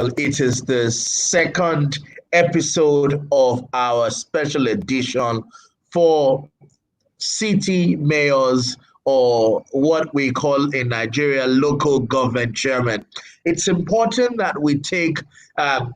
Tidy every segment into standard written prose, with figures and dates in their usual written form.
It is the second episode of our special edition for city mayors, or what we call in Nigeria local government chairman. It's important that we take a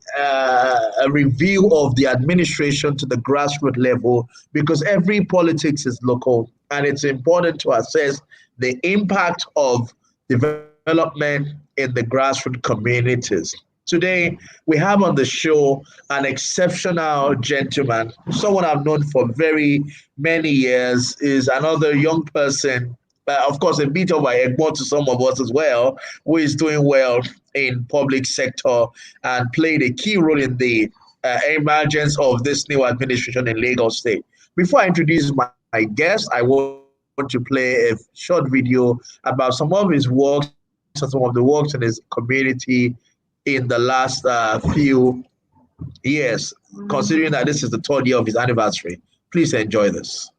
review of the administration to the grassroots level, because every politics is local, and it's important to assess the impact of development in the grassroots communities. Today, we have on the show an exceptional gentleman, someone I've known for very many years, is another young person, of course, a bit of a Egbo to some of us as well, who is doing well in public sector and played a key role in the emergence of this new administration in Lagos State. Before I introduce my guest, I want to play a short video about some of his works and some of the works in his community in the last few years, considering that this is the third year of his anniversary. Please enjoy this.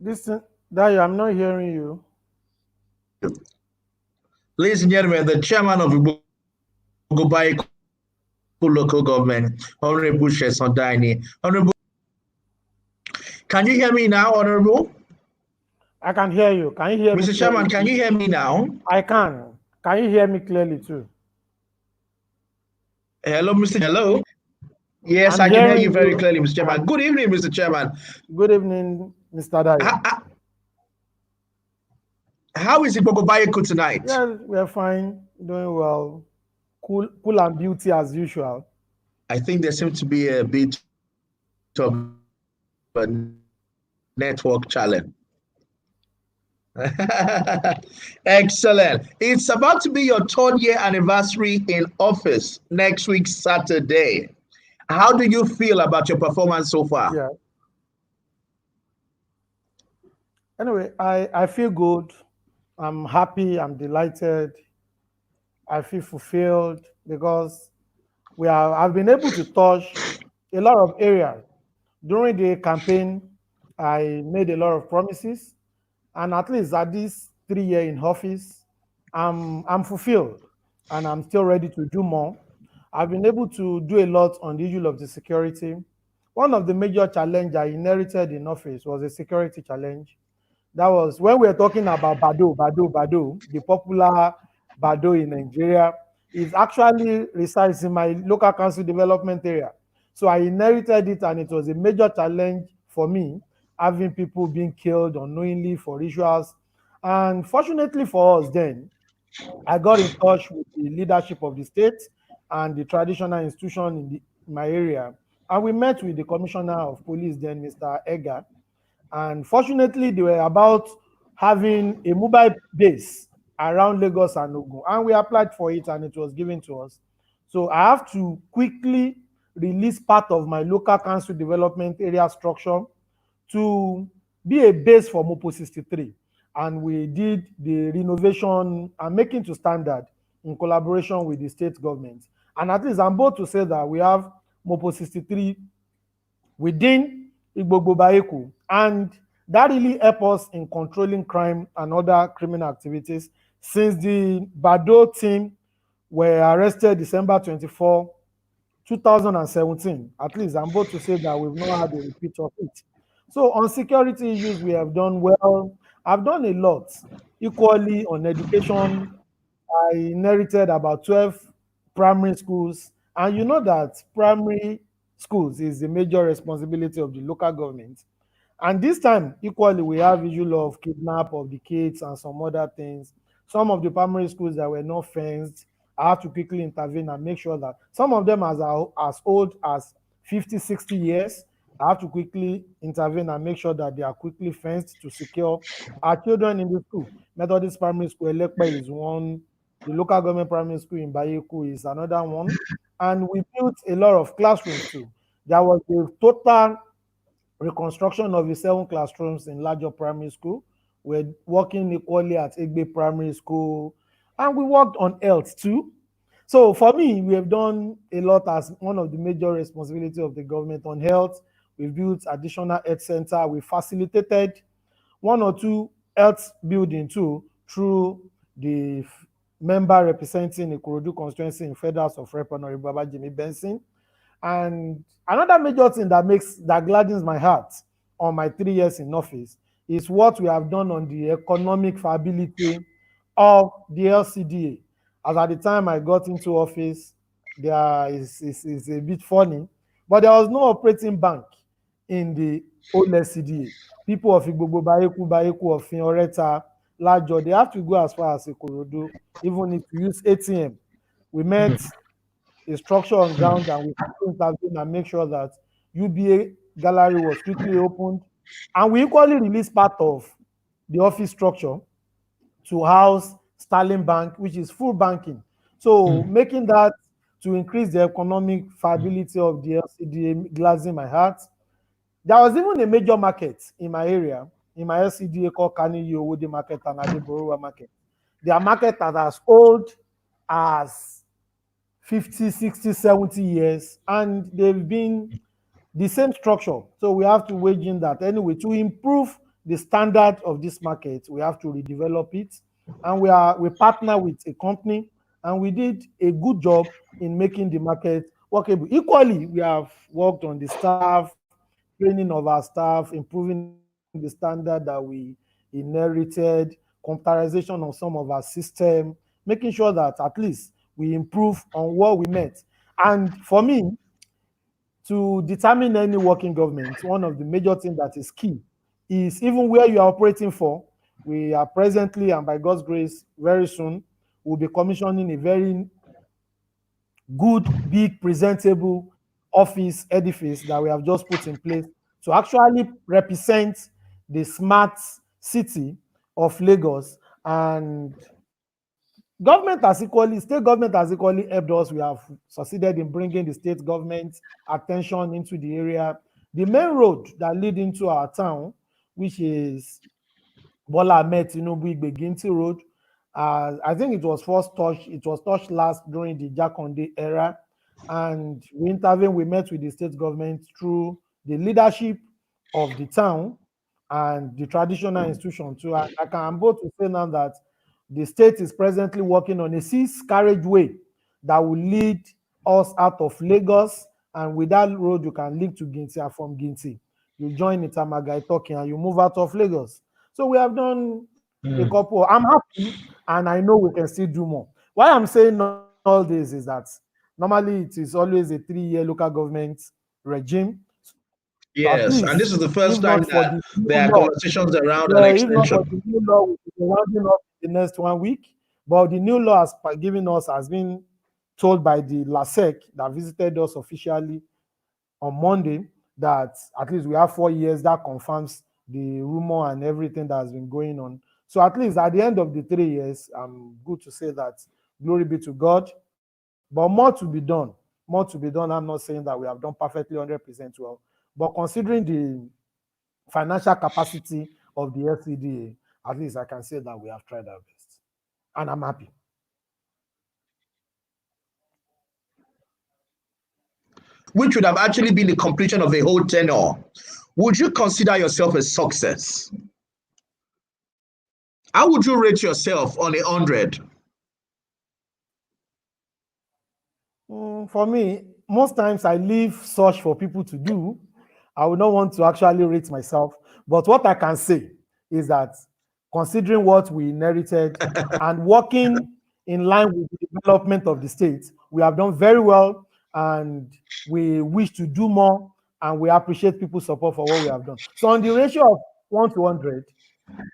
Listen, Dayo, I'm not hearing you. Ladies and gentlemen, the chairman of Igbogbo Baiyeku local government, Honorable Sesan Daini. Honorable, can you hear me now, Honorable? I can hear you. Can you hear me? Mr. Chairman, can you hear me now? I can. Can you hear me clearly too? Hello, Mr. Hello. Yes, I'm I can hear you hearing very you. clearly, Mr. Chairman. Good evening, Mr. Chairman. Good evening, Mr. Dayo. How is Igbogbo Baiyeku tonight? Yeah, we're fine, doing well. Cool and beauty as usual. I think there seems to be a bit of a network challenge. Excellent. It's about to be your third year anniversary in office next week, Saturday. How do you feel about your performance so far? Yeah. Anyway, I feel good. I'm happy. I'm delighted. I feel fulfilled because I've been able to touch a lot of areas. During the campaign, I made a lot of promises, and at least at this 3 year in office, I'm fulfilled, and I'm still ready to do more. I've been able to do a lot on the issue of the security. One of the major challenges I inherited in office was a security challenge. That was when we were talking about Bado, the popular Bado in Nigeria, is actually resides in my local council development area. So I inherited it, and it was a major challenge for me having people being killed unknowingly for rituals. And fortunately for us, then I got in touch with the leadership of the state and the traditional institution in my area. And we met with the commissioner of police then, Mr. Edgar. And fortunately, they were about having a mobile base around Lagos and Ogun. And we applied for it and it was given to us. So I have to quickly release part of my local council development area structure to be a base for Mopo 63. And we did the renovation and making to standard in collaboration with the state government. And at least I'm bold to say that we have Mopo 63 within Igbogbo Baiyeku, and that really helped us in controlling crime and other criminal activities since the Bado team were arrested December 24, 2017. At least I'm bold to say that we've not had a repeat of it. So on security issues, we have done well. I've done a lot. Equally on education, I inherited about 12 primary schools. And you know that primary schools is the major responsibility of the local government. And this time, equally, we have issue of kidnap of the kids and some other things. Some of the primary schools that were not fenced, I have to quickly intervene and make sure that some of them as old as 50, 60 years, I have to quickly intervene and make sure that they are quickly fenced to secure our children in the school. Methodist Primary School, Elekpe is one. The local government primary school in Bayeku is another one. And we built a lot of classrooms too. There was a total reconstruction of the 7 classrooms in larger primary school. We're working equally at Egbe Primary School, and we worked on health too. So for me, we have done a lot as one of the major responsibility of the government on health. We've built additional health center. We facilitated 1 or 2 health building too through the member representing Ikorodu constituency in Federal House of Rep, Honorable Babajimi Benson. And another major thing that gladdens my heart on my 3 years in office is what we have done on the economic viability of the LCDA. As at the time I got into office, there is a bit funny, but there was no operating bank in the old LCDA. People of Igbogbo Baiyeku of Oreta, Lajo, they have to go as far as Ikorodu, even if you use ATM. We met a structure on ground and we intervene and make sure that UBA gallery was quickly opened. And we equally released part of the office structure to house Sterling Bank, which is full banking. So making that to increase the economic viability of the LCDA glancing my heart. There was even a major market in my area, in my LCDA called Kani Yowode Market and Adeborowa Market. They are market that as old as 50, 60, 70 years, and they've been the same structure. So we have to wage in that. Anyway, to improve the standard of this market, we have to redevelop it. And we partner with a company, and we did a good job in making the market workable. Equally, we have worked on the staff, training of our staff, improving the standard that we inherited, computerization on some of our system, making sure that at least we improve on what we met. And for me, to determine any working government, one of the major things that is key is even where you are operating for. We are presently, and by God's grace, very soon, we'll be commissioning a very good, big, presentable office edifice that we have just put in place to actually represent the smart city of Lagos. And state government has equally helped us. We have succeeded in bringing the state government attention into the area. The main road that lead into our town, which is Bola Ahmed Tinubu Igbeginti Road, I think it was touched last during the Jakonde era. And we intervened, we met with the state government through the leadership of the town and the traditional institution too. I'm both to say now that the state is presently working on a 6 carriageway that will lead us out of Lagos, and with that road you can link to Ginti, and from Ginti you join Itamaga talking and you move out of Lagos. So we have done a couple. I'm happy, and I know we can still do more. Why I'm saying all this is that normally it is always a 3-year local government regime. So at Yes, and this least, is the if first time not for that the new there are law, conversations around an yeah, if not for extension. the new law, we'll be rounding up the next 1 week. But the new law has been told by the LASEC that visited us officially on Monday that at least we have 4 years. That confirms the rumor and everything that has been going on. So at least at the end of the 3 years, I'm good to say that glory be to God. But more to be done. More to be done. I'm not saying that we have done perfectly 100% well. But considering the financial capacity of the LCDA, at least I can say that we have tried our best. And I'm happy. Which would have actually been the completion of a whole tenure. Would you consider yourself a success? How would you rate yourself on 100? For me, most times I leave such for people to do. I would not want to actually rate myself. But what I can say is that considering what we inherited and working in line with the development of the state, we have done very well and we wish to do more and we appreciate people's support for what we have done. So on the ratio of 1 to 100,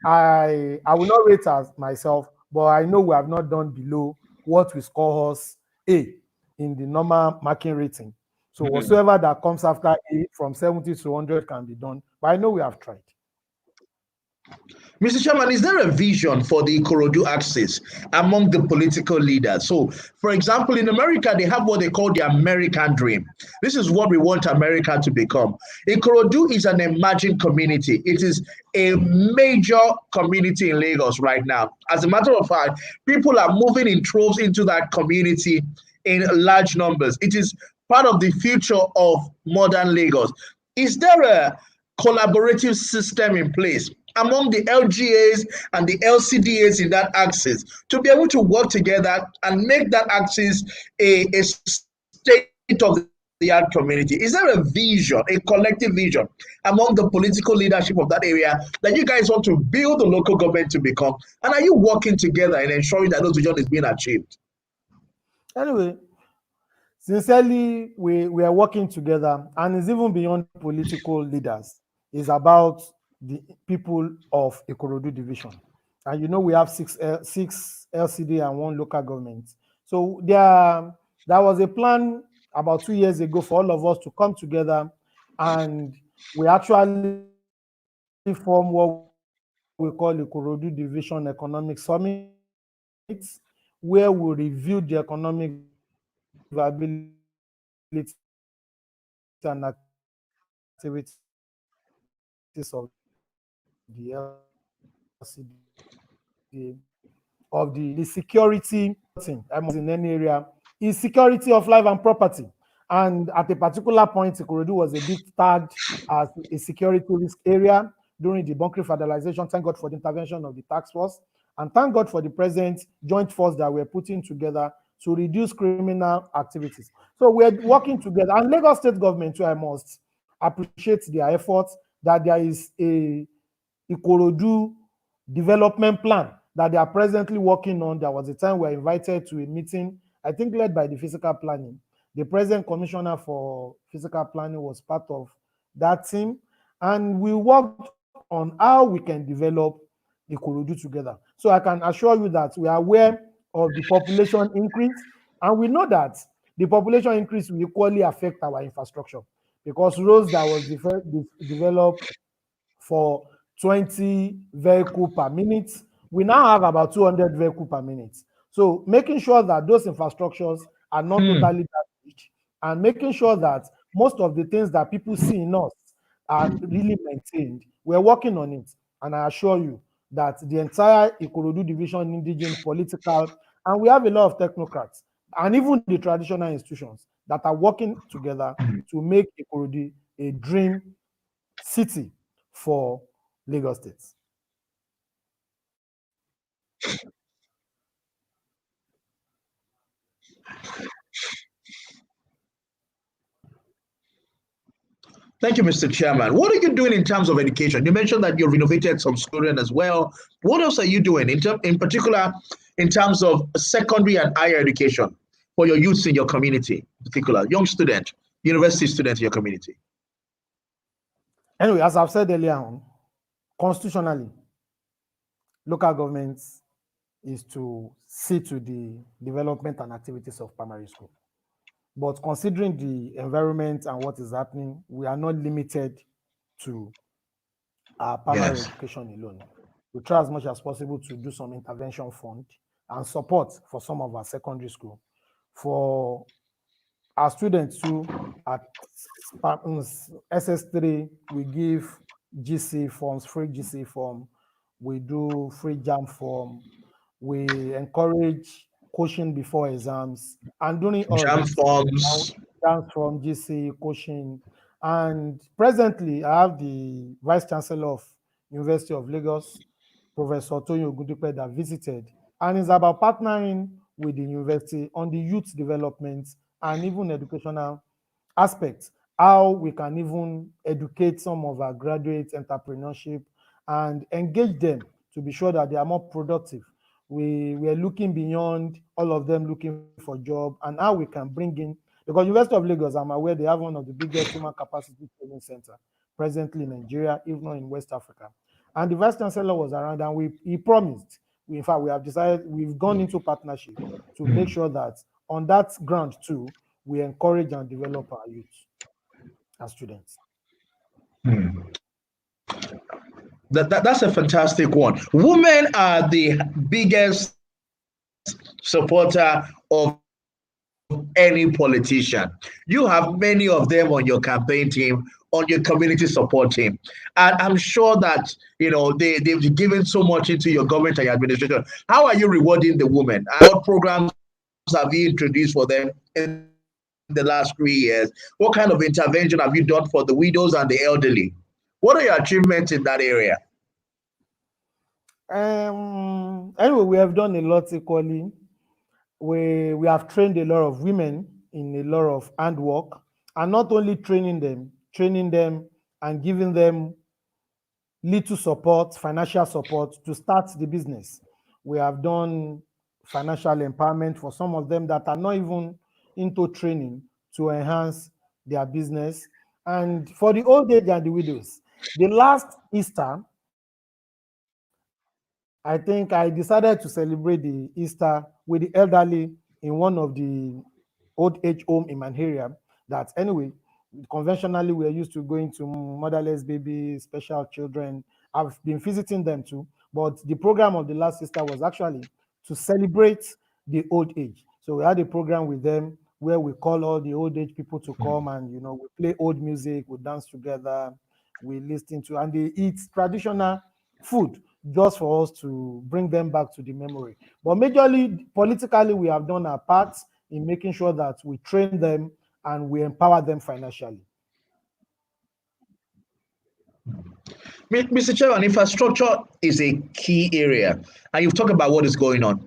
I will not rate as myself, but I know we have not done below what we score us A in the normal marking rating. So whatsoever that comes after A from 70 to 100 can be done, but I know we have tried. Mr. Chairman, is there a vision for the Ikorodu axis among the political leaders? So, for example, in America, they have what they call the American dream. This is what we want America to become. Ikorodu is an emerging community. It is a major community in Lagos right now. As a matter of fact, people are moving in troves into that community in large numbers. It is part of the future of modern Lagos. Is there a collaborative system in place among the LGAs and the LCDAs in that axis to be able to work together and make that axis a state-of-the-art community? Is there a vision, a collective vision among the political leadership of that area that you guys want to build the local government to become? And are you working together in ensuring that those vision is being achieved? Anyway, sincerely, we are working together, and it's even beyond political leaders. It's about the people of Ikorodu division. And you know, we have six LCD and 1 local government. So there was a plan about 2 years ago for all of us to come together, and we actually form what we call Ikorodu Division Economic Summit, where we review the economic viability and activities of the LCDA, of the security in any area is security of life and property. And at a particular point, Ikorodu was a bit tagged as a security risk area during the bunkering federalization. Thank God for the intervention of the task force. And thank God for the present joint force that we're putting together to reduce criminal activities. So we're working together. And Lagos State government, too, I must appreciate their efforts, that there is a Ikorodu development plan that they are presently working on. There was a time we were invited to a meeting, I think led by the physical planning. The present commissioner for physical planning was part of that team. And we worked on how we can develop Ikorodu together. So I can assure you that we are aware of the population increase, and we know that the population increase will equally affect our infrastructure, because roads that was developed for 20 vehicle per minute, we now have about 200 vehicle per minute. So making sure that those infrastructures are not totally damaged, and making sure that most of the things that people see in us are really maintained. We're working on it. And I assure you that the entire Ikorodu division, indigenous, political, and we have a lot of technocrats and even the traditional institutions that are working together to make Ikorodu a dream city for Lagos State. Thank you, Mr. Chairman. What are you doing in terms of education? You mentioned that you renovated some schooling as well. What else are you doing in particular in terms of secondary and higher education for your youths in your community, in particular young student, university students in your community? Anyway, as I've said earlier on, constitutionally, local governments is to see to the development and activities of primary school. But considering the environment and what is happening, we are not limited to our primary Yes. education alone. We try as much as possible to do some intervention fund and support for some of our secondary school. For our students too, at SS3, we give GC forms, free GC form. We do free jam form. We encourage coaching before exams. And during all Jam that, forms. jams from GC, coaching. And presently, I have the Vice Chancellor of University of Lagos, Professor Toyin Ogundipe, that visited. And it's about partnering with the university on the youth development and even educational aspects, how we can even educate some of our graduates, entrepreneurship, and engage them to be sure that they are more productive. We are looking beyond all of them looking for job and how we can bring in, because University of Lagos, I'm aware they have one of the biggest human capacity training center presently in Nigeria, if not in West Africa. And the Vice Chancellor was around and he promised, in fact, we have decided, we've gone into partnership to make sure that on that ground too, we encourage and develop our youth and students. That's a fantastic one. Women are the biggest supporter of any politician. You have many of them on your campaign team, on your community support team. And I'm sure that they've given so much into your government and your administration. How are you rewarding the women? And what programs have you introduced for them in the last 3 years? What kind of intervention have you done for the widows and the elderly? What are your achievements in that area? Anyway, we have done a lot equally. We have trained a lot of women in a lot of handwork, and not only training them and giving them little support, financial support to start the business. We have done financial empowerment for some of them that are not even into training to enhance their business. And for the old age and the widows, the last Easter, I think I decided to celebrate the Easter with the elderly in one of the old age home in my area. That anyway, conventionally we're used to going to motherless babies, special children. I've been visiting them too, but the program of the last Easter was actually to celebrate the old age. So we had a program with them where we call all the old age people to come and we play old music, we dance together, we listen to, and they eat traditional food just for us to bring them back to the memory. But majorly, politically, we have done our part in making sure that we train them and we empower them financially. Mr. Chairman, infrastructure is a key area, and you've talked about what is going on.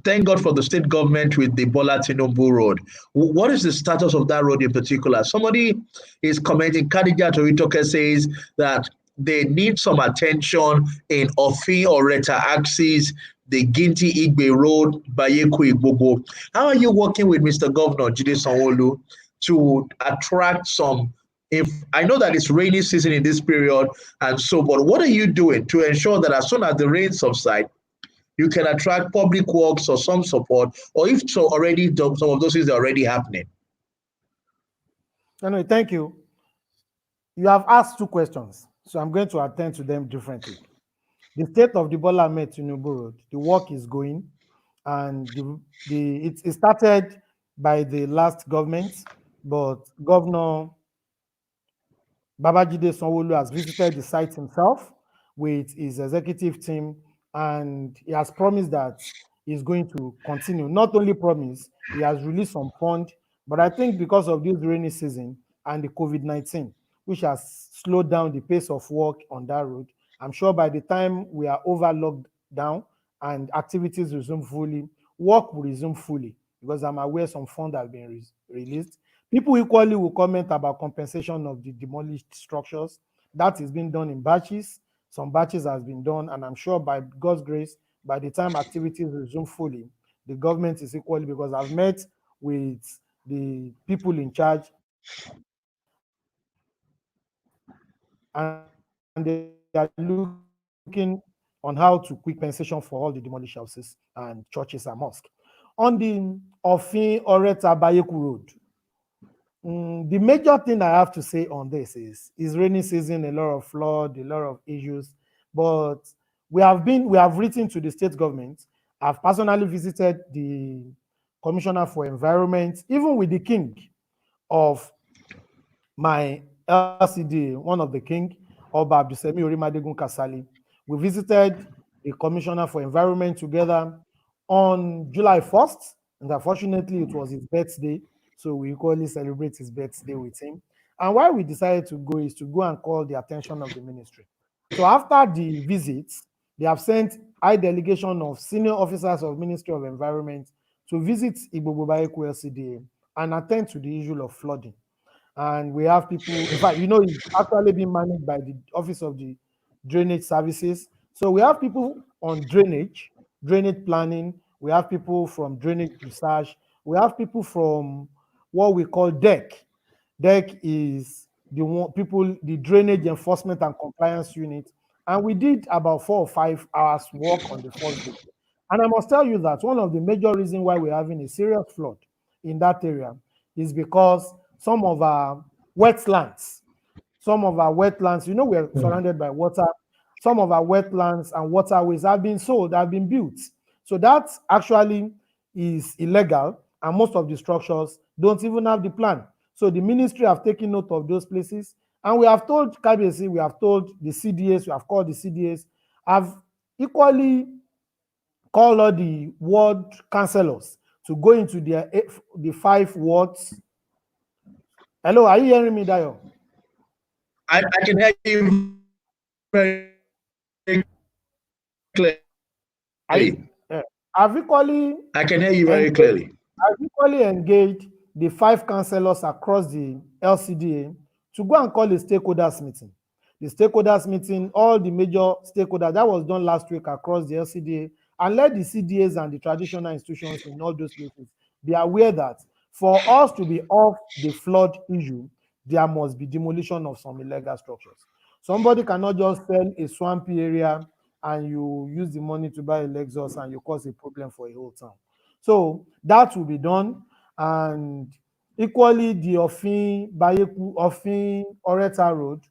Thank God for the state government with the Bola Tinubu Road. What is the status of that road in particular? Somebody is commenting, Khadija Toritoke says that they need some attention in Ofi or Reta axis, the Ginti Igbe Road, Baiyeku Igbogbo. How are you working with Mr. Governor Jide Sanwo-Olu to attract some? If I know that it's rainy season in this period, and so, but what are you doing to ensure that as soon as the rain subside, you can attract public works or some support, or if so, already some of those things are already happening? Anyway, thank you. You have asked two questions, so I'm going to attend to them differently. The state of the Bola Ahmed Tinubu Road, the work is going, and it started by the last government, but Governor Babajide Sanwo-Olu has visited the site himself with his executive team, and he has promised that he's going to continue. Not only promise, he has released some fund, but I think because of this rainy season and the COVID-19, which has slowed down the pace of work on that road, I'm sure by the time we are over locked down and activities resume fully, work will resume fully, because I'm aware some funds have been released. People equally will comment about compensation of the demolished structures. That is being done in batches. Some batches has been done, and I'm sure by God's grace, by the time activities resume fully, the government is equally, because I've met with the people in charge, and they are looking on how to quick compensation for all the demolished houses and churches and mosques. On the Ofin Oreta Baiyeku Road, the major thing I have to say on this is rainy season, a lot of flood, a lot of issues. But we have written to the state government. I've personally visited the commissioner for environment, even with the king of my LCDA, one of the king, Oba Abdusemi Orimadegun Kasali. We visited the commissioner for environment together on July 1st, and unfortunately it was his birthday, so we equally celebrate his birthday with him. And why we decided to go is to go and call the attention of the ministry. So after the visits, they have sent high delegation of senior officers of Ministry of Environment to visit Igbogbo Baiyeku LCDA and attend to the issue of flooding. And we have people, in fact, it's actually being managed by the Office of the Drainage Services. So we have people on drainage planning, we have people from drainage research, we have people from what we call DEC. DEC is the drainage enforcement and compliance unit. And we did about 4 or 5 hours work on the first day. And I must tell you that one of the major reasons why we're having a serious flood in that area is because some of our wetlands, we're surrounded by water. Some of our wetlands and waterways have been sold, have been built. So that actually is illegal, and most of the structures don't even have the plan. So the ministry have taken note of those places, and we have told KBC, we have told the CDAs, we have called the CDAs, have equally called all the ward councillors to go into the 5 wards. Hello, are you hearing me, Dayo? I can hear you very clearly. I've equally I can hear you very clearly. I've equally engaged the 5 councillors across the LCDA to go and call a stakeholders meeting. The stakeholders meeting, all the major stakeholders, that was done last week across the LCDA, and let the CDAs and the traditional institutions in all those places be aware that for us to be off the flood issue, there must be demolition of some illegal structures. Somebody cannot just sell a swampy area and you use the money to buy a Lexus and you cause a problem for a whole town. So that will be done. And equally, the Ofin Baiyeku, Ofin Oreta Road,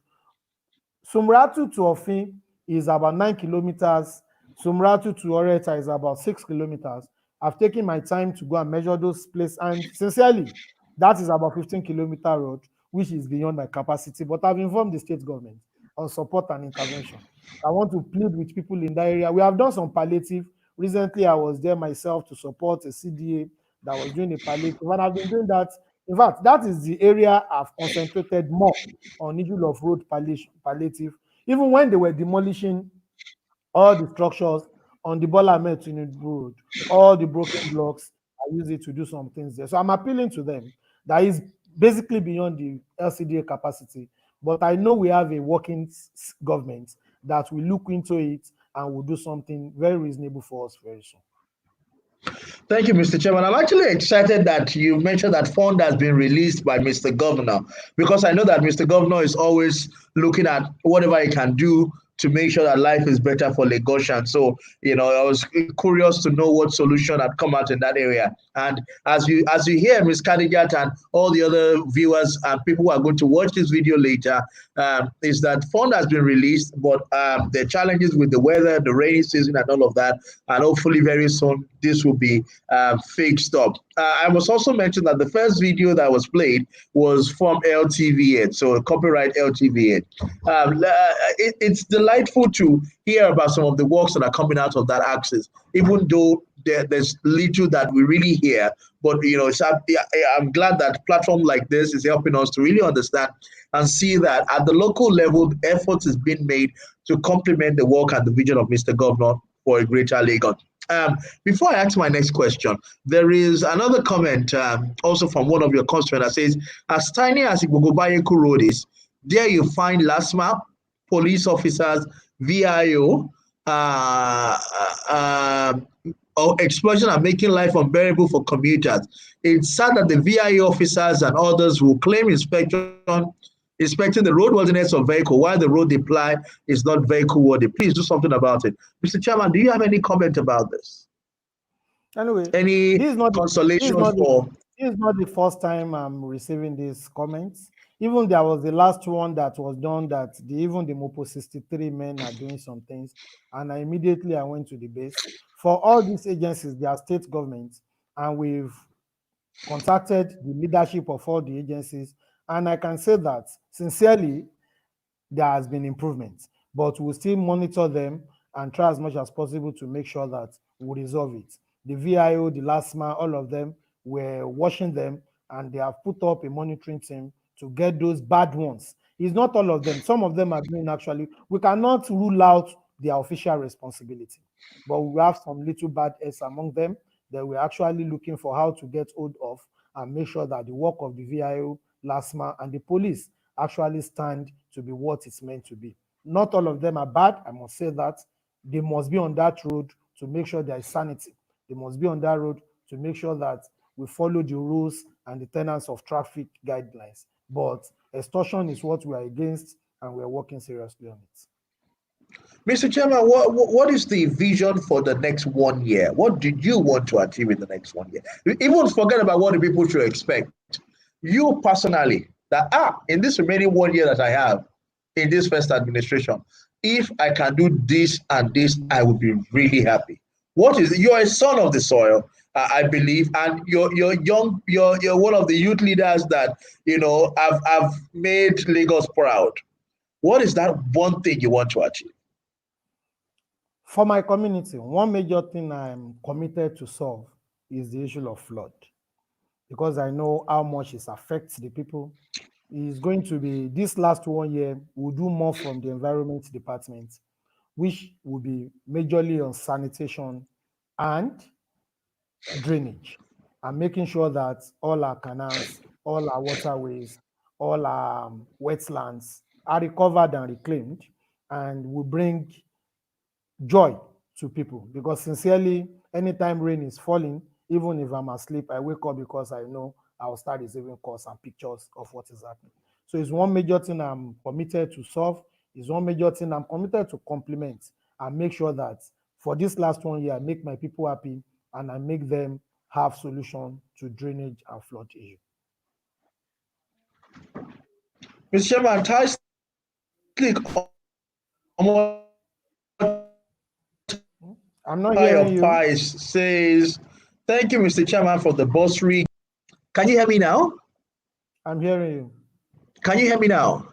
Sumratu to Ofin is about 9 kilometers. Sumratu to Oreta is about 6 kilometers. I've taken my time to go and measure those places, and sincerely, that is about 15-kilometer road, which is beyond my capacity. But I've informed the state government on support and intervention. I want to plead with people in that area. We have done some palliative. Recently, I was there myself to support a CDA that was doing a palliative, and I've been doing that. In fact, that is the area I've concentrated more on issue of road palliative. Even when they were demolishing all the structures on the Bola Ahmed Tinubu Road, all the broken blocks, I use it to do some things there. So I'm appealing to them. That is basically beyond the LCDA capacity. But I know we have a working government that will look into it and will do something very reasonable for us very soon. Thank you, Mr. Chairman. I'm actually excited that you mentioned that fund has been released by Mr. Governor, because I know that Mr. Governor is always looking at whatever he can do to make sure that life is better for Lagosians. So, I was curious to know what solution had come out in that area. And as you hear, Ms. Kadijat and all the other viewers and people who are going to watch this video later, is that fund has been released, but the challenges with the weather, the rainy season and all of that, and hopefully very soon this will be fixed up. I must also mention that the first video that was played was from LTV8, so copyright LTV8. It's delightful to hear about some of the works that are coming out of that axis, even though there's little that we really hear. But I'm glad that platform like this is helping us to really understand and see that at the local level, efforts is being made to complement the work and the vision of Mr. Governor for a greater Lagos. Before I ask my next question, there is another comment also from one of your constituents that says, as tiny as Igbogbo Baiyeku Road is, there you find LASMA, police officers, VIO, explosion are making life unbearable for commuters. It's sad that the VIO officers and others will claim inspection inspecting the roadworthiness of vehicle, why the road they apply is not vehicle worthy. Please do something about it. Mr. Chairman, do you have any comment about this? Anyway, Any this is not the, this is consolation not the, for? this is not the first time I'm receiving these comments. Even there was the last one that was done that even the Mopo 63 men are doing some things, and I went to the base. For all these agencies, they are state governments, and we've contacted the leadership of all the agencies, and I can say that sincerely, there has been improvements, but we'll still monitor them and try as much as possible to make sure that we resolve it. The VIO, the LASMA, all of them, were watching them, and they have put up a monitoring team to get those bad ones. It's not all of them. Some of them are doing actually. We cannot rule out their official responsibility, but we have some little bad eggs among them that we're actually looking for how to get hold of and make sure that the work of the VIO, LASMA, and the police actually stand to be what it's meant to be. Not all of them are bad, I must say that. They must be on that road to make sure there is sanity. They must be on that road to make sure that we follow the rules and the tenets of traffic guidelines. But extortion is what we are against, and we're working seriously on it. Mr. Chairman, what is the vision for the next 1 year? What did you want to achieve in the next 1 year? Even forget about what the people should expect. You personally, that in this remaining 1 year that I have in this first administration, if I can do this and this, I will be really happy. What is you're a son of the soil, I believe, and you're young. You're one of the youth leaders that have made Lagos proud. What is that one thing you want to achieve? For my community, one major thing I'm committed to solve is the issue of flood, because I know how much it affects the people. It's going to be this last 1 year, we'll do more from the environment department, which will be majorly on sanitation and drainage, and making sure that all our canals, all our waterways, all our wetlands are recovered and reclaimed, and will bring joy to people. Because sincerely, anytime rain is falling, even if I'm asleep, I wake up because I know I'll start receiving calls and pictures of what is happening. So it's one major thing I'm committed to solve. It's one major thing I'm committed to complement and make sure that for this last 1 year, I make my people happy and I make them have solution to drainage and flood issue. Mr. Chairman, click I'm not hearing of you. Pies says, thank you, Mr. Chairman, for the bursary. Can you hear me now? I'm hearing you. Can you hear me now?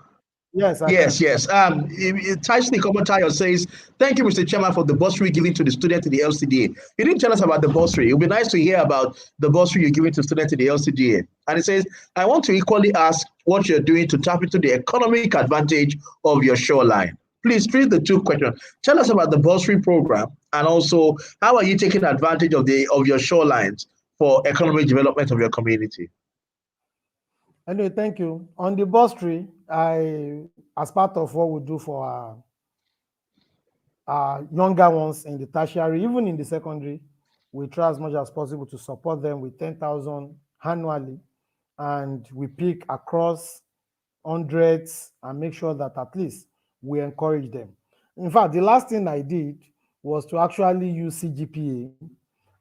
Yes, I Yes, can. yes. Tyson Komotayo says, thank you, Mr. Chairman, for the bursary given to the student in the LCDA. You didn't tell us about the bursary. It would be nice to hear about the bursary you're giving to students in the LCDA. And it says, I want to equally ask what you're doing to tap into the economic advantage of your shoreline. Please treat the two questions. Tell us about the bursary program, and also how are you taking advantage of your shorelines for economic development of your community? Anyway, thank you. On the bursary, as part of what we do for our younger ones in the tertiary, even in the secondary, we try as much as possible to support them with 10,000 annually, and we pick across hundreds and make sure that at least we encourage them. In fact, the last thing I did was to actually use CGPA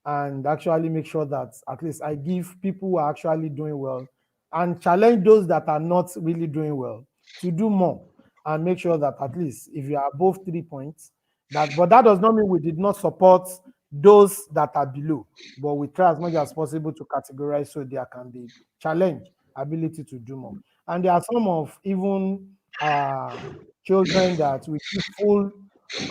and actually make sure that at least I give people who are actually doing well and challenge those that are not really doing well to do more, and make sure that at least if you are above 3 points, but that does not mean we did not support those that are below, but we try as much as possible to categorize so there can be challenge ability to do more. And there are some of even children that we give full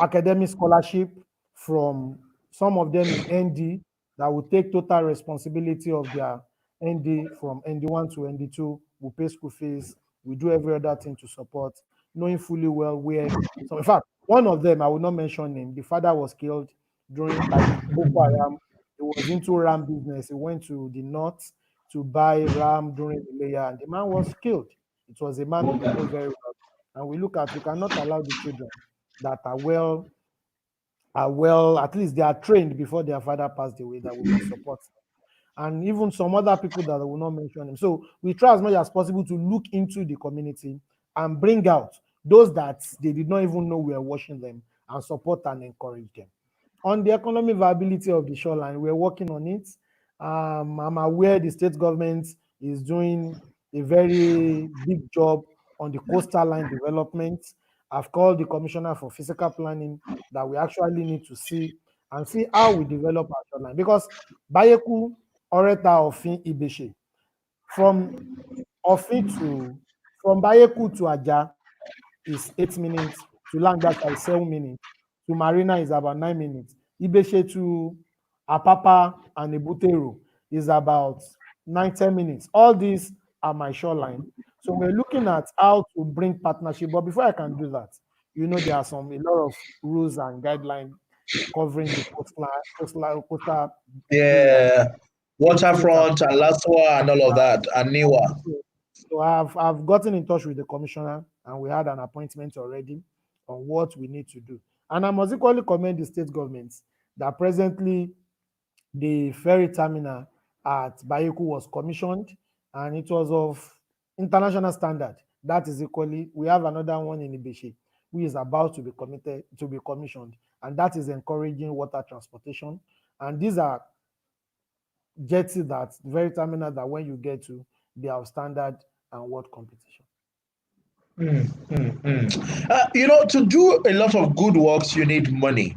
academic scholarship from, some of them in ND, that will take total responsibility of their ND from ND1 to ND2. We pay school fees. We do every other thing to support, knowing fully well where. So, in fact, one of them, I will not mention him, the father was killed during by the Boko Haram. He was into ram business. He went to the north to buy ram during the layer, and the man was killed. It was a man we know very well. And we cannot allow the children that are well, at least they are trained before their father passed away, that we must support them. And even some other people that I will not mention them. So we try as much as possible to look into the community and bring out those that they did not even know we are watching them and support and encourage them. On the economic viability of the shoreline, we're working on it. I'm aware the state government is doing a very big job on the coastal line development. I've called the commissioner for physical planning that we actually need to see and see how we develop our shoreline. Because Baiyeku, Oreta, Ofin, Ibeshe, from Ofin to from Baiyeku to Aja is 8 minutes, to Langbasa is 7 minutes, to Marina is about 9 minutes. Ibeshe to Apapa and Ebutero is about 9, 10 minutes. All these are my shoreline. So we're looking at how to bring partnership. But before I can do that, there are a lot of rules and guidelines covering the coastal area Yeah, into it. waterfront and Laswa and all of that, and Niwa. So I've gotten in touch with the commissioner and we had an appointment already on what we need to do. And I must equally commend the state governments that presently the ferry terminal at Bayeku was commissioned and it was of international standard. That is equally, we have another one in Ibeshe who is about to be committed to be commissioned, and that is encouraging water transportation. And these are jetty that very terminal that when you get to, they are standard and world competition. To do a lot of good works, you need money.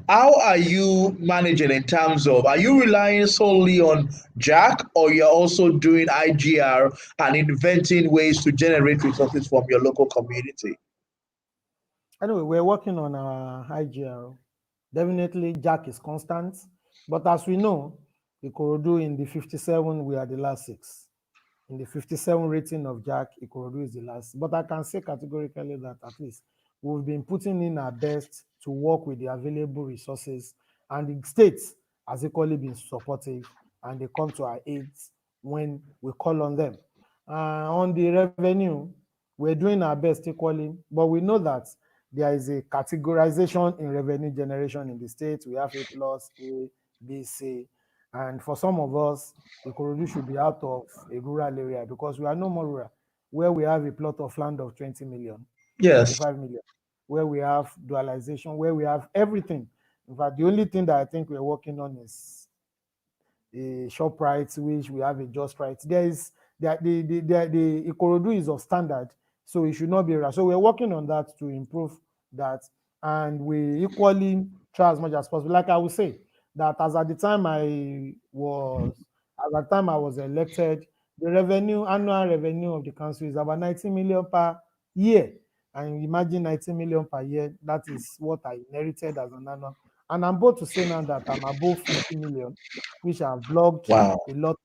How are you managing in terms of, are you relying solely on Jack, or you're also doing IGR and inventing ways to generate resources from your local community? Anyway, we're working on our IGL. Definitely, Jack is constant. But as we know, Ikorodu in the 57, we are the last six. In the 57 rating of Jack, Ikorodu is the last. But I can say categorically that at least we've been putting in our best to work with the available resources, and the states has equally been supportive, and they come to our aid when we call on them. On the revenue, we're doing our best equally, but we know that there is a categorization in revenue generation in the state. We have A plus, A, B, C, and for some of us, Ikorodu should be out of a rural area because we are no more rural, where we have a plot of land of 20 million, Yes. 25 million, where we have dualization, where we have everything. In fact, the only thing that I think we're working on is a shop price, which we have a just right. There is the Ikorodu is of standard, so it should not be rural. So we're working on that to improve that, and we equally try as much as possible. Like I would say, that at the time I was elected, the annual revenue of the council is about 19 million per year. And imagine 19 million per year, that is what I inherited as an annual. And I'm bold to say now that I'm above 50 million, which have blocked Wow. a lot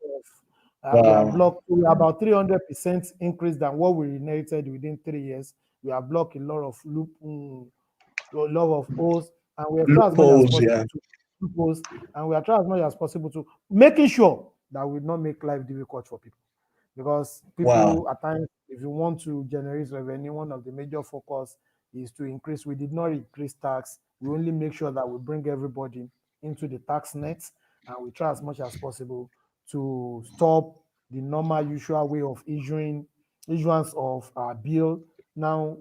of Wow. we are about 300% increase than what we inherited within 3 years. We have blocked a lot of holes, and we have tried as much as Loopholes, possible yeah. to loopholes, and we have tried as much as possible to making sure that we not make life difficult for people. Because Wow. people at times, if you want to generate revenue, one of the major focus is to increase. We did not increase tax. We only make sure that we bring everybody into the tax net, and we try as much as possible to stop the normal usual way of issuance of our bill. Now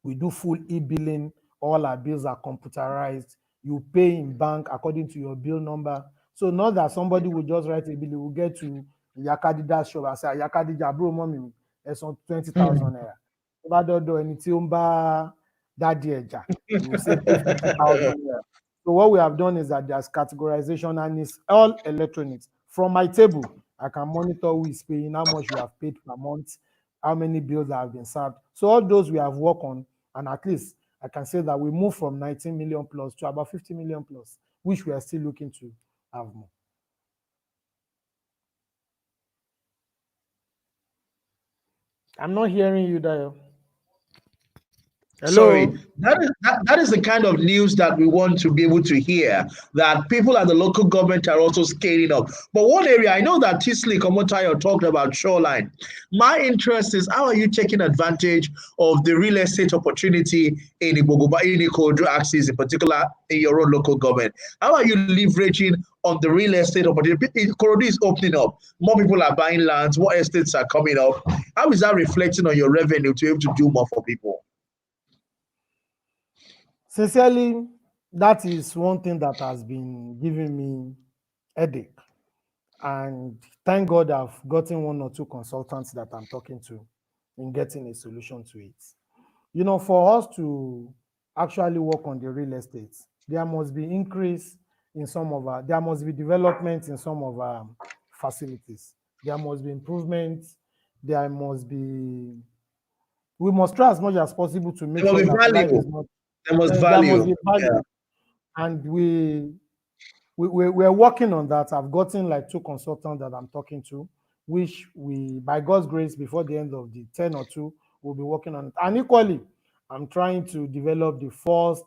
we do full e-billing. All our bills are computerized. You pay in bank according to your bill number. So not that somebody will just write a bill, will get to Yakadida shop and say, Yakadija, bro, mommy, it's on 20,000 naira. Tó bá dọ́dọ̀ ẹni tí ó ń bá dádì ẹja, you will say pay 50,000 naira. So what we have done is that there's categorization and it's all electronics. From my table, I can monitor who is paying, how much we have paid per month, how many bills that have been served. So all those we have worked on, and at least I can say that we moved from 19 million plus to about 50 million plus, which we are still looking to have more. I'm not hearing you, Dayo. Sorry, Hello. that is the kind of news that we want to be able to hear, that people at the local government are also scaling up. But one area I know that Tisley Komotayo talked about shoreline. My interest is, how are you taking advantage of the real estate opportunity in Igbogbo in Ikorodu axis, in particular in your own local government? How are you leveraging on the real estate opportunity? Ikorodu is opening up. More people are buying lands. More estates are coming up. How is that reflecting on your revenue to be able to do more for people? Sincerely, that is one thing that has been giving me headache. And thank God I've gotten one or two consultants that I'm talking to in getting a solution to it. For us to actually work on the real estate, there must be increase in there must be development in some of our facilities. There must be improvements. There must be, we must try as much as possible to make There sure must be that life value. is not, There must there must value. be Yeah. value. And we're working on that. I've gotten like two consultants that I'm talking to, which we, by God's grace, before the end of the 10 or 2, we'll be working on it. And equally, I'm trying to develop the first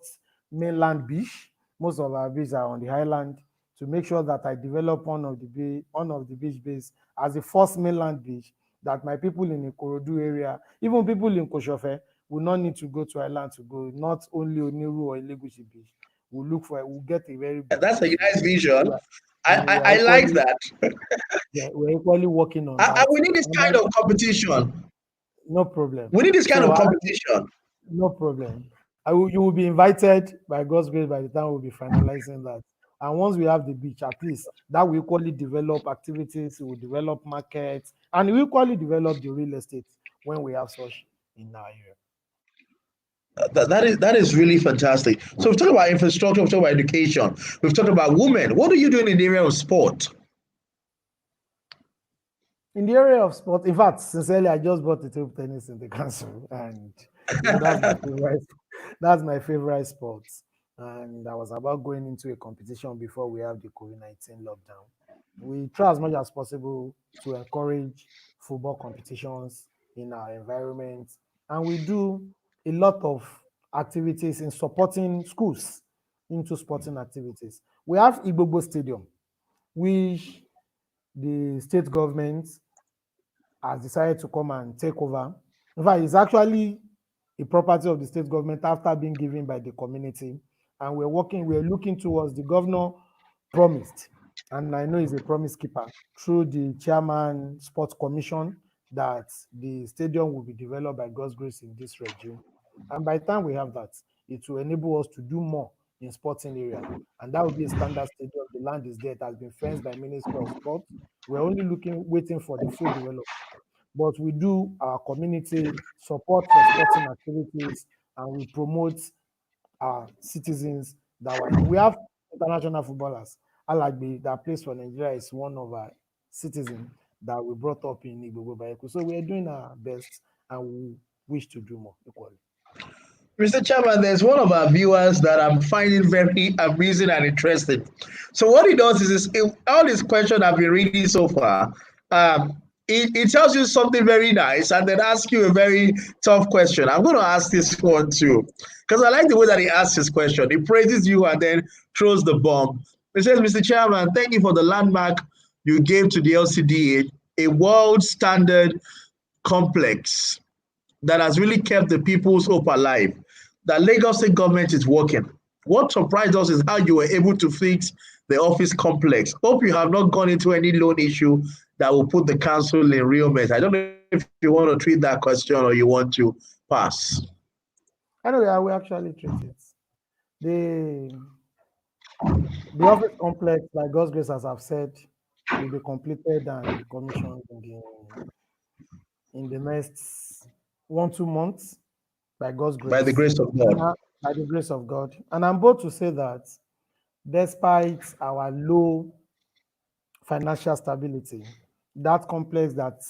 mainland beach. Most of our beaches are on the highland, to make sure that I develop one of the beach bays as the first mainland beach, that my people in the Ikorodu area, even people in Koshofe, will not need to go to island to go, not only Oniru or Elegushi beach. We'll get a very good That's a beach here. nice vision. We are, I, we I, are I like equally that. we're equally working on that. We need this And kind of competition. no problem. We need this kind So of competition. no problem. You will be invited by God's grace by the time we'll be finalizing that. And once we have the beach, at least that will equally develop activities, it will develop markets, and we equally develop the real estate when we have such in our area. That is really fantastic. So we've talked about infrastructure, we've talked about education, we've talked about women. What are you doing in the area of sport? In the area of sport, in fact, sincerely, I just bought the table tennis in the council, and that's my favorite. That's my favorite sport. And I was about going into a competition before we have the COVID-19 lockdown. We try as much as possible to encourage football competitions in our environment, and we do a lot of activities in supporting schools into sporting activities. We have Igbogbo Stadium, which the state government has decided to come and take over. In fact, it's actually a property of the state government after being given by the community. And we're looking towards the governor promised, and I know he's a promise keeper, through the chairman sports commission, that the stadium will be developed by God's grace in this regime. And by the time we have that, it will enable us to do more in sporting area. And that will be a standard stadium. The land is there. It has been fenced by Ministry of Sport. We're only waiting for the full development. But we do our community support for sporting activities, and we promote our citizens that were in. We have international footballers. Alagbe, that plays for Nigeria, is one of our citizens that we brought up in Igbogbo Baiyeku. So we are doing our best, and we wish to do more equally. Mr. Chairman, there's one of our viewers that I'm finding very amusing and interesting. So what he does is all these questions I've been reading so far, it tells you something very nice and then asks you a very tough question. I'm going to ask this one too, because I like the way that he asks his question. He praises you and then throws the bomb. He says, Mr. Chairman, thank you for the landmark you gave to the LCDA, a world standard complex that has really kept the people's hope alive. That Lagos State government is working. What surprised us is how you were able to fix the office complex. Hope you have not gone into any loan issue that will put the council in real mess. I don't know if you want to treat that question or you want to pass. Anyway, I will actually treat it. The the office complex, by God's grace, as I've said, will be completed and commissioned in the next 1-2 months, by God's By the grace. grace of And God. by the grace of God. And I'm bold to say that despite our low financial stability, that complex that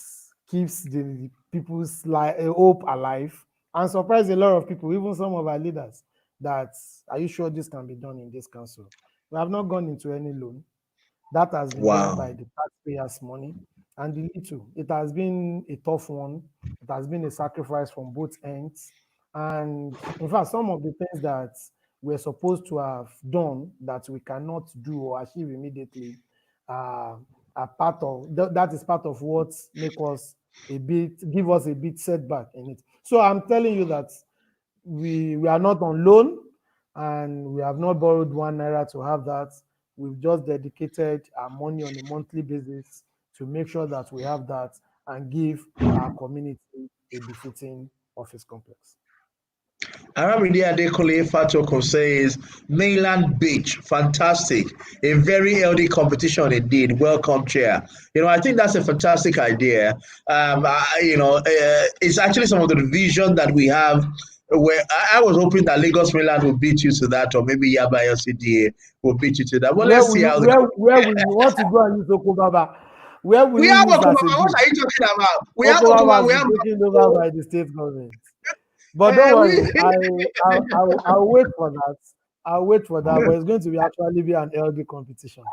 keeps the people's hope alive, and surprise a lot of people, even some of our leaders, that are you sure this can be done in this council? We have not gone into any loan. That has been done by Wow. the taxpayers' money. And the little, it has been a tough one. It has been a sacrifice from both ends. And in fact, some of the things that we're supposed to have done that we cannot do or achieve immediately uh, are part of that is part of what give us a bit setback in it. So I'm telling you that we are not on loan and we have not borrowed 1 naira to have that. We've just dedicated our money on a monthly basis to make sure that we have that and give our community a befitting office complex. Aramide Adekunle Fatoko says, Mainland Beach, fantastic. A very healthy competition indeed. Welcome, Chair. I think that's a fantastic idea. It's actually some of the vision that we have. Where I was hoping that Lagos Mainland will beat you to that, or maybe Yaba LCDA will beat you to that. But let's see how where we want to go and use Okobaba. Where will we you have use as a Okobaba. What are you talking about? We have Okobaba Okobaba. We has have been taken over by the state government. But don't worry, I'll wait for that. I'll wait for that, but it's going to be actually be an LD competition.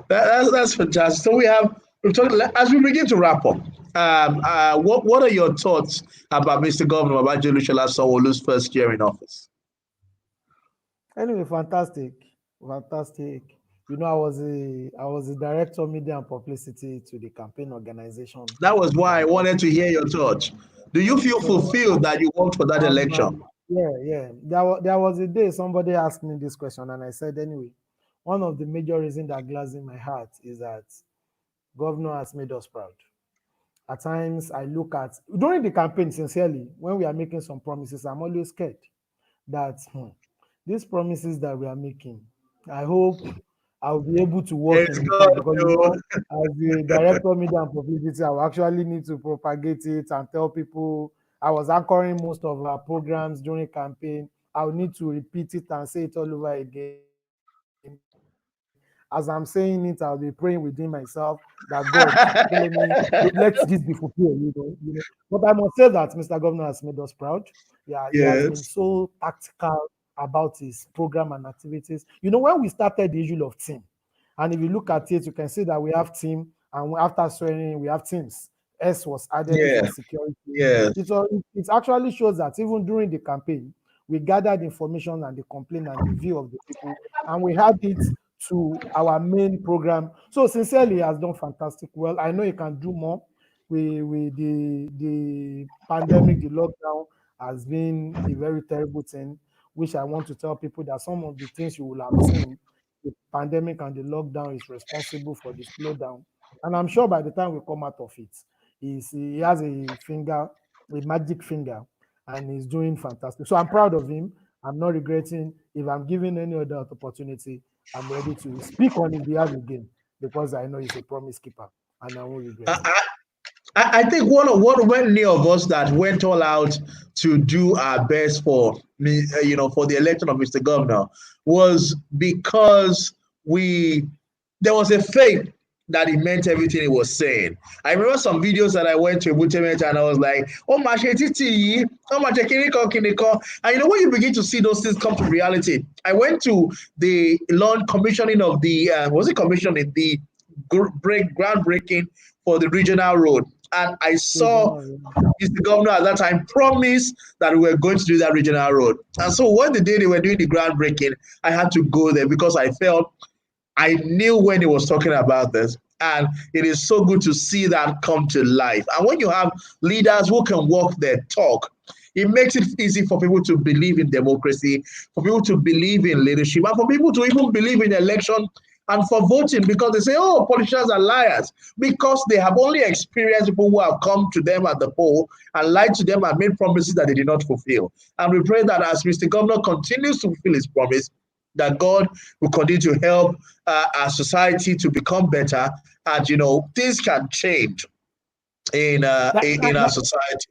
That's fantastic. So we've talked as we begin to wrap up. What are your thoughts about Mr. Governor Babajide Sanwo-Olu's first year in office? Anyway, fantastic. I was a director of media and publicity to the campaign organization. That was why I wanted to hear your thoughts. Do you feel fulfilled that you worked for that election? Yeah. There was a day somebody asked me this question, and I said, anyway, one of the major reasons that glass in my heart is that Governor has made us proud. At times, I look at during the campaign, sincerely, when we are making some promises, I'm always scared that these promises that we are making, I hope I'll be able to work in the town, because as the director of media and publicity, I will actually need to propagate it and tell people. I was anchoring most of our programs during campaign. I'll need to repeat it and say it all over again. As I'm saying it, I'll be praying within myself that God, let this be fulfilled. But I must say that Mr. Governor has made us proud. Yeah, he has been so tactical about his program and activities. When we started the issue of team, and if you look at it, you can see that we have team, and after swearing, we have teams. S was added for security. It actually shows that even during the campaign, we gathered information and the complaint and the view of the people, and we had it to our main program. So sincerely, he has done fantastic well. I know he can do more. With the pandemic, the lockdown has been a very terrible thing, which I want to tell people that some of the things you will have seen, the pandemic and the lockdown is responsible for the slowdown. And I'm sure by the time we come out of it, he has a magic finger, and he's doing fantastic. So I'm proud of him. I'm not regretting. If I'm given any other opportunity, I'm ready to speak on his behalf again, because I know he's a promise keeper and I won't regret it. I think one of many of us that went all out to do our best for for the election of Mr. Governor was because there was a faith that he meant everything he was saying. I remember some videos that I went to Butemet and I was like, oh my titi, oh my kiniko. And when you begin to see those things come to reality, I went to the commissioning of the commissioning the groundbreaking for the regional road. And I saw Mr. Governor at that time promise that we were going to do that regional road. And so when the day they were doing the groundbreaking, I had to go there because I felt I knew when he was talking about this. And it is so good to see that come to life. And when you have leaders who can walk their talk, it makes it easy for people to believe in democracy, for people to believe in leadership, and for people to even believe in election and for voting, because they say, oh, politicians are liars, because they have only experienced people who have come to them at the poll and lied to them and made promises that they did not fulfill. And we pray that as Mr. Governor continues to fulfill his promise, that God will continue to help our society to become better, and things can change in our society.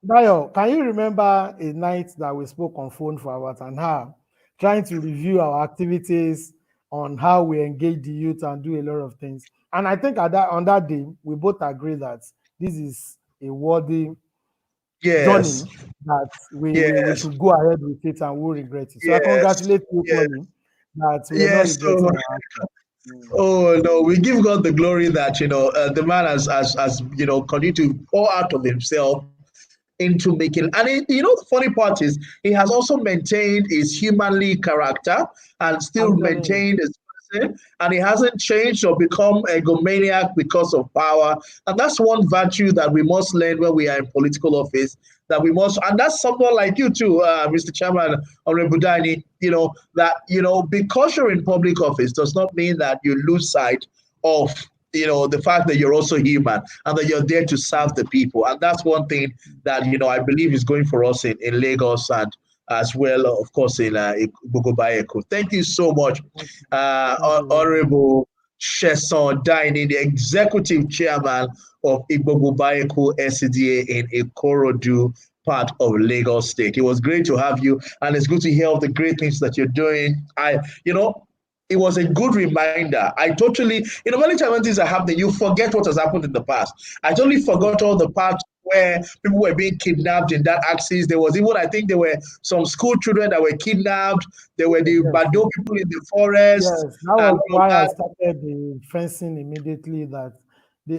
Dayo, can you remember a night that we spoke on phone for about an hour, trying to review our activities on how we engage the youth and do a lot of things? And I think on that day, we both agree that this is a worthy journey, that we should go ahead with it and we'll regret it. So I congratulate you, Pauline, that we're not regretting our action. Oh no, we give God the glory that the man has continued to pour out of himself into making. And the funny part is he has also maintained his humanly character and still I'm telling you. maintained his person, and he hasn't changed or become egomaniac because of power. And that's one virtue that we must learn when we are in political office. That we must, and that's someone like you too, Mr. Chairman, Honorable Daini. That because you're in public office does not mean that you lose sight of the fact that you're also human and that you're there to serve the people. And that's one thing that I believe is going for us in Lagos, and as well, of course, in Igbogbo Baiyeku. Thank you so much, Thank you very much. Honorable Sesan Daini, the executive chairman of Igbogbo Baiyeku LCDA in Ikorodu, part of Lagos State. It was great to have you, and it's good to hear all the great things that you're doing. It was a good reminder. I totally, many times when things are happening, you forget what has happened in the past. I totally True. forgot all the parts where people were being kidnapped in that axis. There was even, I think there were some school children that were kidnapped. There were the Yes, Bado yes. people in the forest Yes, that and was all of why I that. started the fencing immediately, that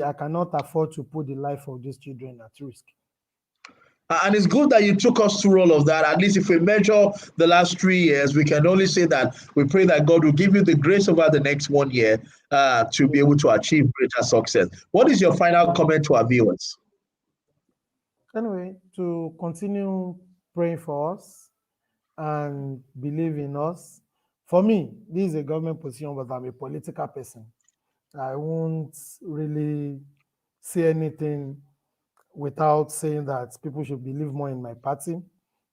I cannot afford to put the life of these children at risk. And it's good that you took us through all of that. At least if we measure the last 3 years, we can only say that we pray that God will give you the grace over the next 1 year to be able Amen. to achieve greater success. What is your final comment to our viewers? Anyway, to continue praying for us and believe in us. For me, this is a government position, but I'm a political person. I won't really say anything without saying that people should believe more in my party.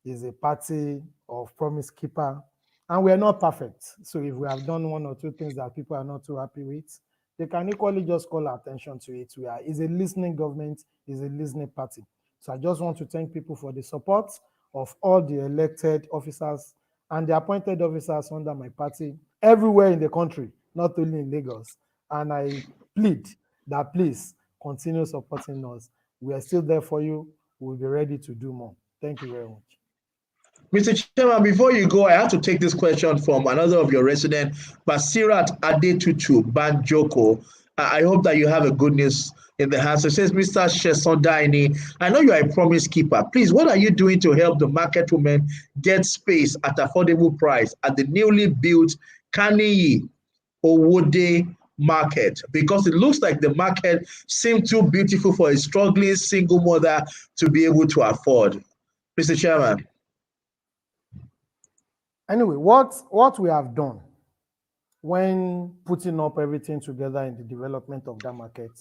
It's a party of promise keeper, and we are not perfect. So if we have done one or two things that people are not too happy with, they can equally just call attention to it. It's a listening government, it's a listening party. So I just want to thank people for the support of all the elected officers and the appointed officers under my party everywhere in the country, not only in Lagos. And I plead that please continue supporting us. We are still there for you. We'll be ready to do more. Thank you very much. Mr. Chairman, before you go, I have to take this question from another of your residents, Basirat Adetutu Banjoko. I hope that you have a good news in the house. It says, Mr. Sesan Daini, I know you are a promise keeper. Please, what are you doing to help the market women get space at affordable price at the newly built Kaniyi Owode market? Because it looks like the market seems too beautiful for a struggling single mother to be able to afford. Mr. Chairman. Anyway, what we have done when putting up everything together in the development of that market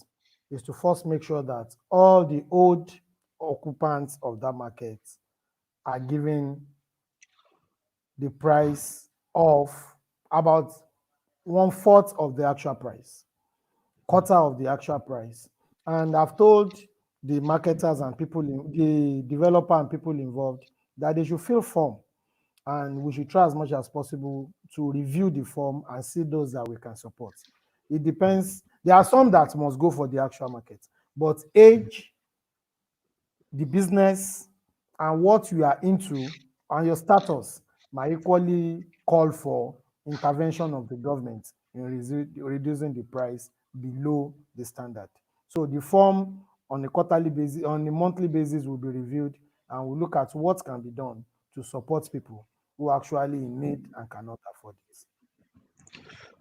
is to first make sure that all the old occupants of that market are given the price of about 1/4 of the actual price, quarter of the actual price. And I've told the marketers and the developer and people involved that they should fill form, and we should try as much as possible to review the form and see those that we can support. It depends. There are some that must go for the actual market, but age, the business, and what you are into and your status might equally call for intervention of the government in reducing the price below the standard. So the form on a quarterly basis, on a monthly basis will be reviewed, and we'll look at what can be done to support people who are actually in need and cannot afford it.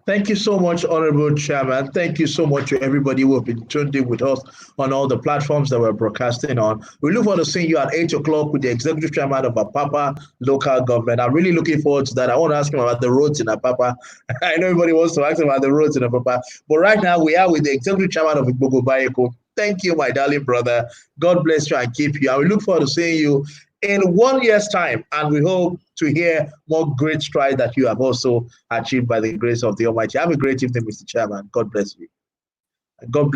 Thank you so much, Honorable Chairman. Thank you so much to everybody who have been tuned in with us on all the platforms that we're broadcasting on. We look forward to seeing you at 8 o'clock with the Executive Chairman of Apapa Local Government. I'm really looking forward to that. I want to ask him about the roads in Apapa. I know everybody wants to ask him about the roads in Apapa. But right now, we are with the Executive Chairman of Igbogbo Baiyeku. Thank you, my darling brother. God bless you and keep you. And we look forward to seeing you in 1 year's time, and we hope to hear more great strides that you have also achieved by the grace of the Almighty. Have a great evening, Mr. Chairman. God bless you. God bless.